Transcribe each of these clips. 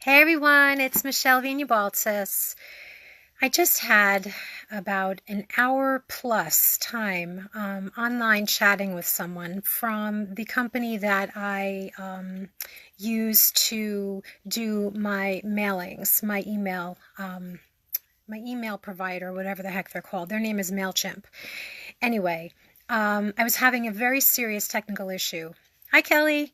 Hey everyone, it's Michelle Vina-Baltsas. I just had about an hour plus time online chatting with someone from the company that I use to do my mailings, my email provider, whatever the heck they're called. Their name is MailChimp. Anyway, I was having a very serious technical issue. Hi, Kelly.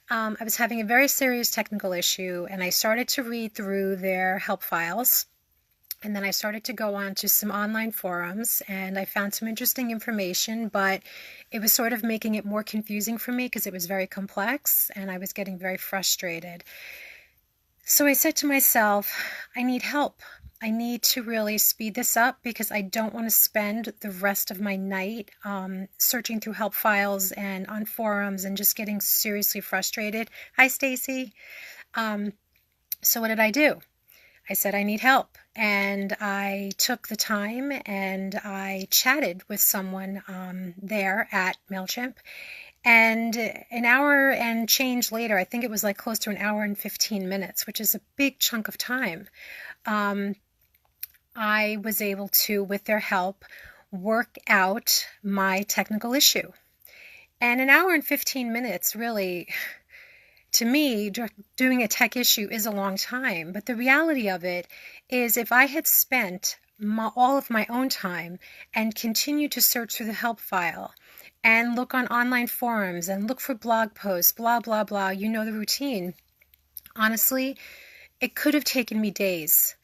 I was having a very serious technical issue, and I started to read through their help files. And then I started to go on to some online forums, and I found some interesting information, but it was sort of making it more confusing for me because it was very complex, and I was getting very frustrated. So I said to myself, I need help. I need to really speed this up because I don't want to spend the rest of my night searching through help files and on forums and just getting seriously frustrated. Hi, Stacy. So what did I do? I said I need help, and I took the time and I chatted with someone there at MailChimp. And an hour and change later, I think it was like close to an hour and 15 minutes, which is a big chunk of time. I was able to, with their help, work out my technical issue. And an hour and 15 minutes, really, to me, doing a tech issue is a long time. But the reality of it is if I had spent all of my own time and continued to search through the help file and look on online forums and look for blog posts, blah, blah, blah, you know the routine. Honestly, it could have taken me days.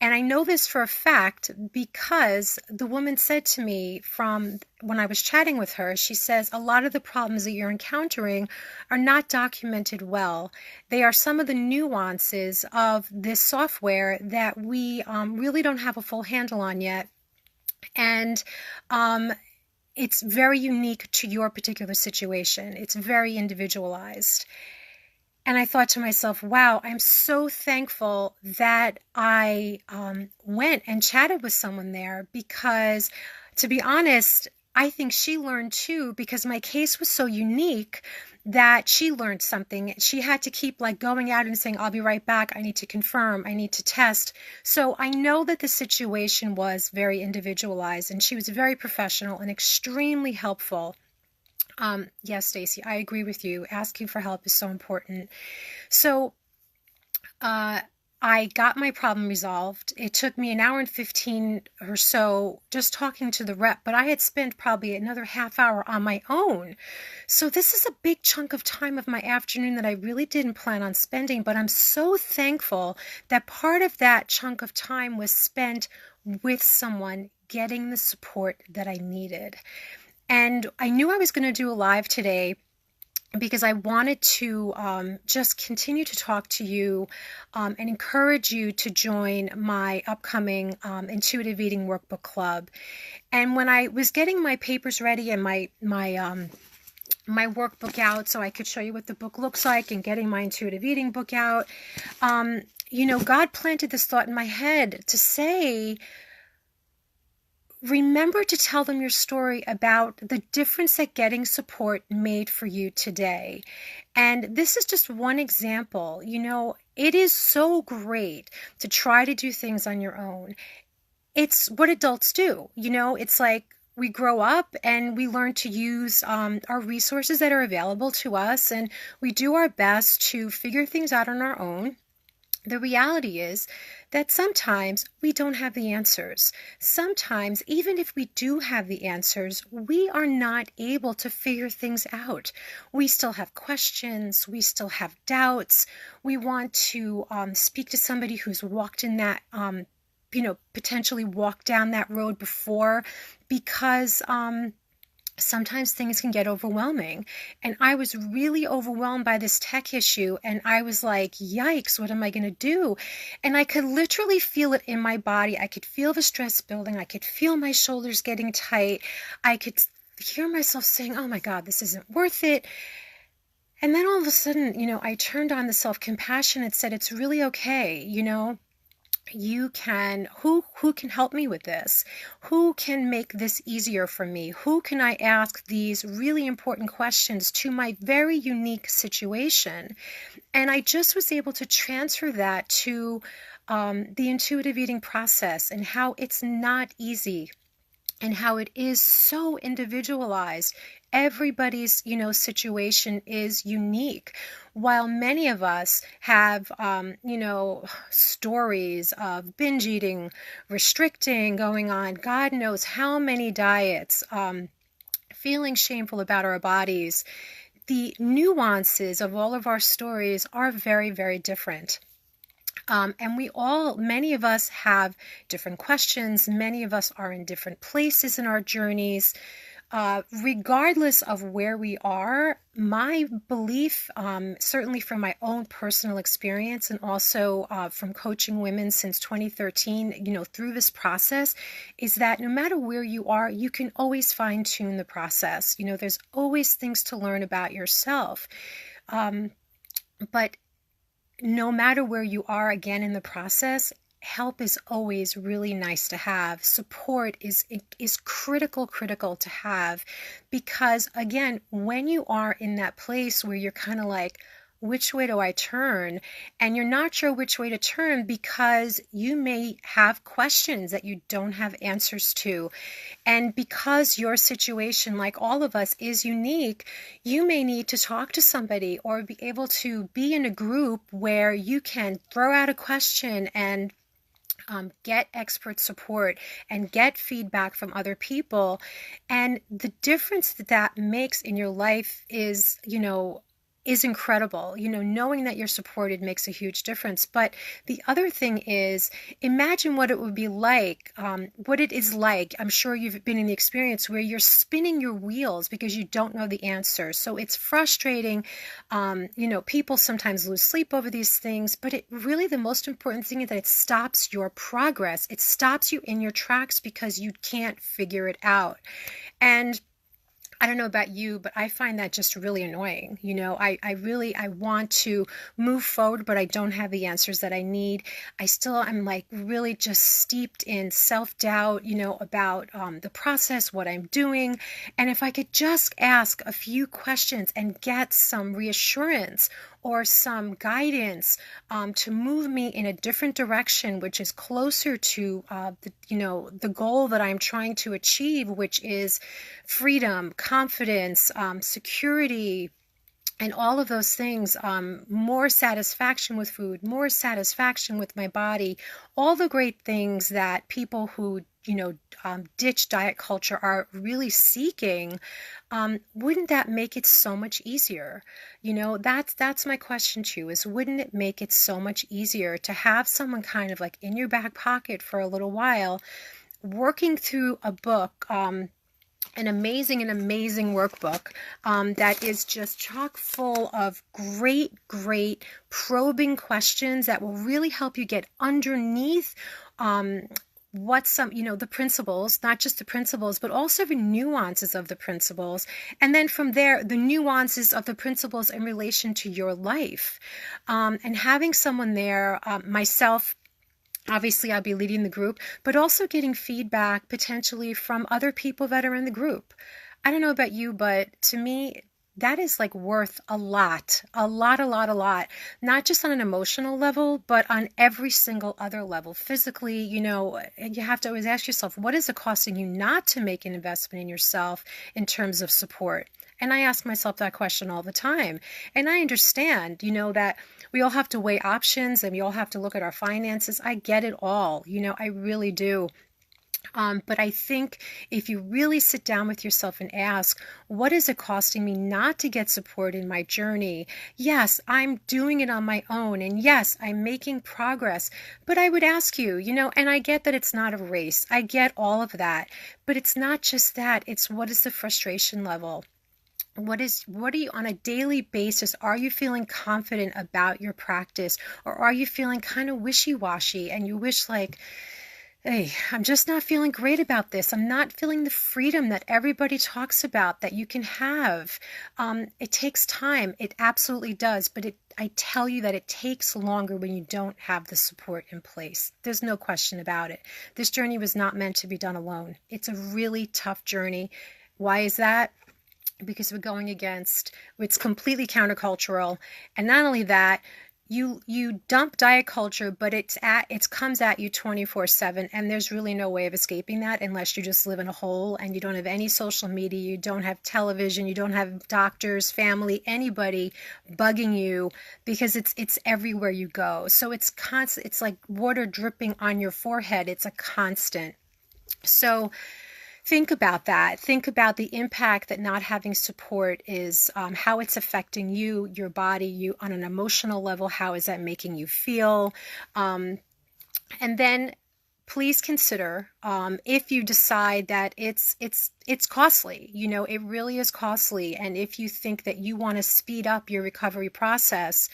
And I know this for a fact because the woman said to me from when I was chatting with her, she says, a lot of the problems that you're encountering are not documented well. They are some of the nuances of this software that we really don't have a full handle on yet. And it's very unique to your particular situation. It's very individualized. And I thought to myself, wow, I'm so thankful that I went and chatted with someone there because, to be honest, I think she learned too because my case was so unique that she learned something. She had to keep like going out and saying, I'll be right back. I need to confirm. I need to test. So I know that the situation was very individualized and she was very professional and extremely helpful. Yes, Stacy, I agree with you. Asking for help is so important. So I got my problem resolved. It took me an hour and 15 or so just talking to the rep, but I had spent probably another half hour on my own. So this is a big chunk of time of my afternoon that I really didn't plan on spending, but I'm so thankful that part of that chunk of time was spent with someone getting the support that I needed. And I knew I was going to do a live today because I wanted to just continue to talk to you and encourage you to join my upcoming Intuitive Eating Workbook Club. And when I was getting my papers ready and my workbook out so I could show you what the book looks like and getting my intuitive eating book out, God planted this thought in my head to say, remember to tell them your story about the difference that getting support made for you today. And this is just one example. It is so great to try to do things on your own. It's what adults do. It's like we grow up and we learn to use our resources that are available to us, and we do our best to figure things out on our own. The reality is that sometimes we don't have the answers. Sometimes, even if we do have the answers, we are not able to figure things out. We still have questions. We still have doubts. We want to speak to somebody who's walked in that, potentially walked down that road before because sometimes things can get overwhelming. And I was really overwhelmed by this tech issue. And I was like, yikes, what am I going to do? And I could literally feel it in my body. I could feel the stress building. I could feel my shoulders getting tight. I could hear myself saying, oh my God, this isn't worth it. And then all of a sudden, I turned on the self-compassion and said, it's really okay. you can, who can help me with this? Who can make this easier for me? Who can I ask these really important questions to my very unique situation? And I just was able to transfer that to the intuitive eating process, and how it's not easy, and how it is so individualized. Everybody's, situation is unique. While many of us have, stories of binge eating, restricting, going on God knows how many diets, feeling shameful about our bodies, the nuances of all of our stories are very, very different. And many of us have different questions. Many of us are in different places in our journeys. Regardless of where we are, my belief, certainly from my own personal experience, and also from coaching women since 2013, through this process, is that no matter where you are, you can always fine tune the process. There's always things to learn about yourself. But no matter where you are, again, in the process, help is always really nice to have. Support is critical to have, because again, when you are in that place where you're kind of like, which way do I turn? And you're not sure which way to turn because you may have questions that you don't have answers to. And because your situation, like all of us, is unique, you may need to talk to somebody or be able to be in a group where you can throw out a question and get expert support and get feedback from other people. And the difference that makes in your life is incredible. Knowing that you're supported makes a huge difference. But the other thing is, imagine what it would be like, what it is like. I'm sure you've been in the experience where you're spinning your wheels because you don't know the answer. So it's frustrating. People sometimes lose sleep over these things, but the most important thing is that it stops your progress. It stops you in your tracks because you can't figure it out. And I don't know about you, but I find that just really annoying. I want to move forward, but I don't have the answers that I need. I'm like really just steeped in self-doubt, about the process, what I'm doing. And if I could just ask a few questions and get some reassurance or some guidance to move me in a different direction, which is closer to the goal that I'm trying to achieve, which is freedom, confidence, security, and all of those things, more satisfaction with food, more satisfaction with my body, all the great things that people who ditch diet culture are really seeking. Wouldn't that make it so much easier? That's my question to you, is wouldn't it make it so much easier to have someone kind of like in your back pocket for a little while, working through a book, an amazing workbook that is just chock full of great probing questions that will really help you get underneath the principles, not just the principles, but also the nuances of the principles. And then from there, the nuances of the principles in relation to your life. And having someone there, myself, obviously I'll be leading the group, but also getting feedback potentially from other people that are in the group. I don't know about you, but to me, that is like worth a lot, not just on an emotional level, but on every single other level. Physically, you have to always ask yourself, what is it costing you not to make an investment in yourself in terms of support? And I ask myself that question all the time. And I understand, that we all have to weigh options and we all have to look at our finances. I get it all, I really do. But I think if you really sit down with yourself and ask, what is it costing me not to get support in my journey? Yes, I'm doing it on my own. And yes, I'm making progress. But I would ask you, and I get that it's not a race. I get all of that. But it's not just that. It's what is the frustration level? What are you on a daily basis? Are you feeling confident about your practice? Or are you feeling kind of wishy-washy and you wish hey, I'm just not feeling great about this. I'm not feeling the freedom that everybody talks about that you can have. It takes time. It absolutely does. But I tell you that it takes longer when you don't have the support in place. There's no question about it. This journey was not meant to be done alone. It's a really tough journey. Why is that? Because we're going against, it's completely countercultural. And not only that, you dump diet culture, but it comes at you 24/7, and there's really no way of escaping that unless you just live in a hole and you don't have any social media, you don't have television, you don't have doctors, family, anybody bugging you, because it's everywhere you go. So it's constant. It's like water dripping on your forehead. It's a constant. So think about that. Think about the impact that not having support is, how it's affecting you, your body, you on an emotional level. How is that making you feel? And then please consider, if you decide that it's costly. It really is costly. And if you think that you want to speed up your recovery process,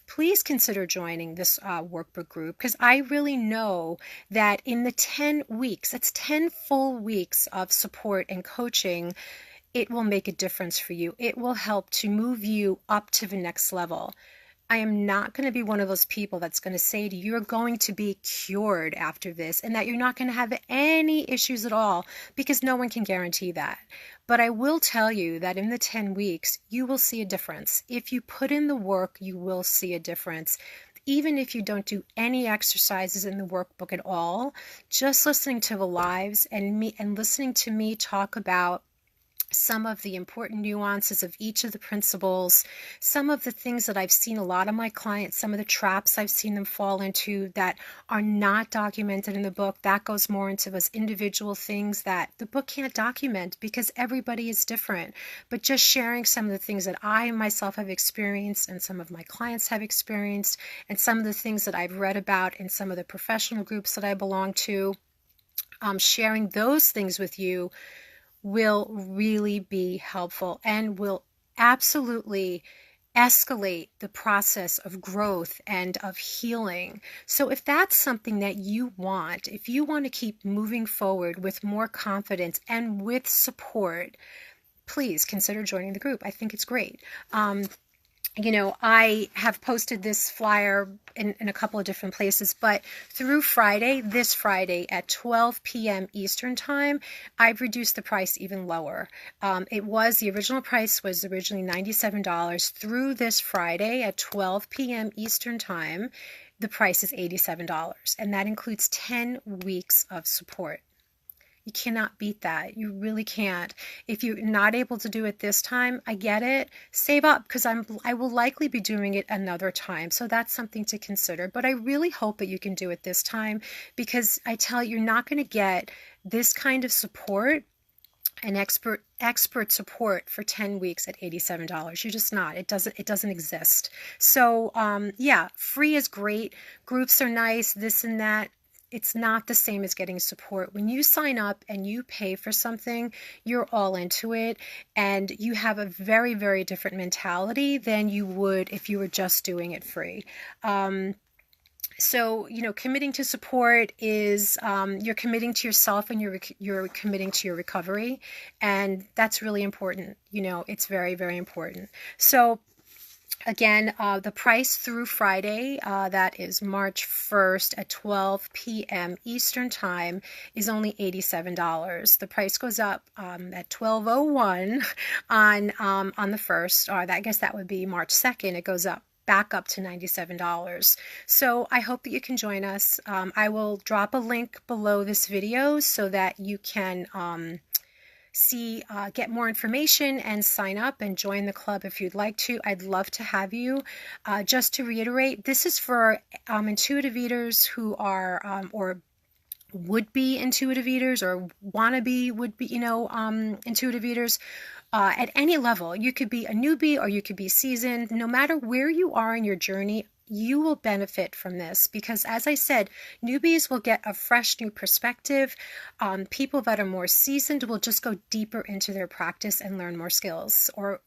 please consider joining this workbook group, because I really know that in the 10 weeks, it's 10 full weeks of support and coaching, it will make a difference for you. It will help to move you up to the next level. I am not going to be one of those people that's going to say to you, you're going to be cured after this and that you're not going to have any issues at all, because no one can guarantee that. But I will tell you that in the 10 weeks, you will see a difference. If you put in the work, you will see a difference. Even if you don't do any exercises in the workbook at all, just listening to the lives and listening to me talk about some of the important nuances of each of the principles, some of the things that I've seen a lot of my clients, some of the traps I've seen them fall into that are not documented in the book. That goes more into those individual things that the book can't document because everybody is different. But just sharing some of the things that I myself have experienced and some of my clients have experienced, and some of the things that I've read about in some of the professional groups that I belong to, sharing those things with you will really be helpful and will absolutely escalate the process of growth and of healing. So if that's something that you want, if you want to keep moving forward with more confidence and with support, please consider joining the group. I think it's great. I have posted this flyer in a couple of different places, but through Friday, this Friday at 12 p.m. Eastern Time, I've reduced the price even lower. The original price was originally $97. Through this Friday at 12 p.m. Eastern Time, the price is $87, and that includes 10 weeks of support. You cannot beat that. You really can't. If you're not able to do it this time, I get it. Save up, because I will likely be doing it another time. So that's something to consider. But I really hope that you can do it this time, because I tell you, you're not going to get this kind of support and expert support for 10 weeks at $87. You're just not. It doesn't exist. So yeah, free is great. Groups are nice, this and that. It's not the same as getting support. When you sign up and you pay for something, you're all into it, and you have a very, very different mentality than you would if you were just doing it free. So, committing to support is, you're committing to yourself, and you're committing to your recovery, and that's really important. It's very, very important. So again, the price through Friday, that is March 1st at 12 p.m. Eastern Time, is only $87. The price goes up at 12:01 on the 1st, or I guess that would be March 2nd. It goes back up to $97. So I hope that you can join us. I will drop a link below this video so that you can get more information and sign up and join the club if you'd like to. I'd love to have you. Just to reiterate, this is for intuitive eaters who are or would-be intuitive eaters, or wannabe would-be intuitive eaters. At any level. You could be a newbie or you could be seasoned. No matter where you are in your journey, you will benefit from this, because as I said, newbies will get a fresh new perspective. People that are more seasoned will just go deeper into their practice and learn more skills, or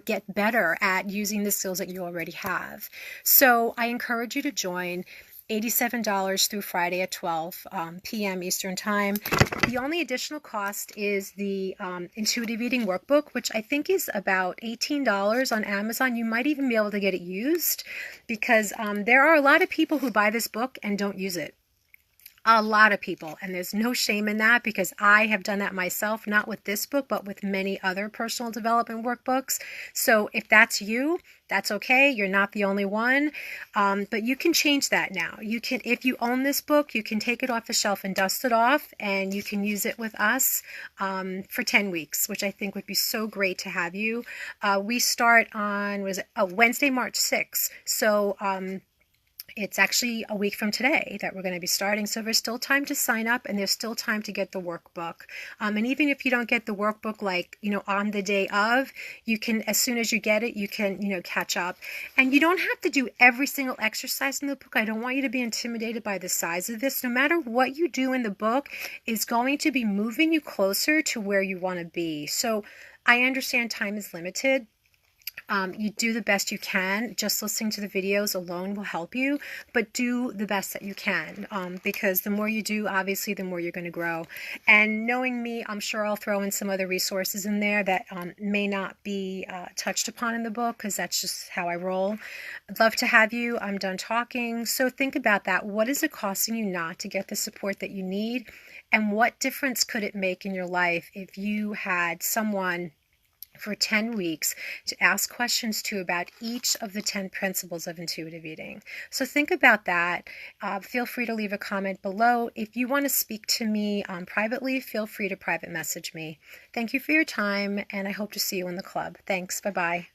get better at using the skills that you already have. So I encourage you to join. $87 through Friday at 12 p.m. Eastern Time. The only additional cost is the Intuitive Eating Workbook, which I think is about $18 on Amazon. You might even be able to get it used because there are a lot of people who buy this book and don't use it. A lot of people, and there's no shame in that because I have done that myself, not with this book, but with many other personal development workbooks. So if that's you, that's okay. You're not the only one, but you can change that now. You can, if you own this book, you can take it off the shelf and dust it off, and you can use it with us for 10 weeks, which I think would be so great to have you. We start on, Wednesday, March 6th. So it's actually a week from today that we're going to be starting. So there's still time to sign up, and there's still time to get the workbook. And even if you don't get the workbook, on the day of, you can, as soon as you get it, you can, catch up. And you don't have to do every single exercise in the book. I don't want you to be intimidated by the size of this. No matter what you do in the book is going to be moving you closer to where you want to be. So I understand time is limited. You do the best you can. Just listening to the videos alone will help you, but do the best that you can because the more you do, obviously, the more you're going to grow. And knowing me, I'm sure I'll throw in some other resources in there that may not be touched upon in the book because that's just how I roll. I'd love to have you. I'm done talking. So think about that. What is it costing you not to get the support that you need? And what difference could it make in your life if you had someone for 10 weeks to ask questions to about each of the 10 principles of intuitive eating? So think about that. Feel free to leave a comment below. If you want to speak to me privately, feel free to private message me. Thank you for your time, and I hope to see you in the club. Thanks. Bye-bye.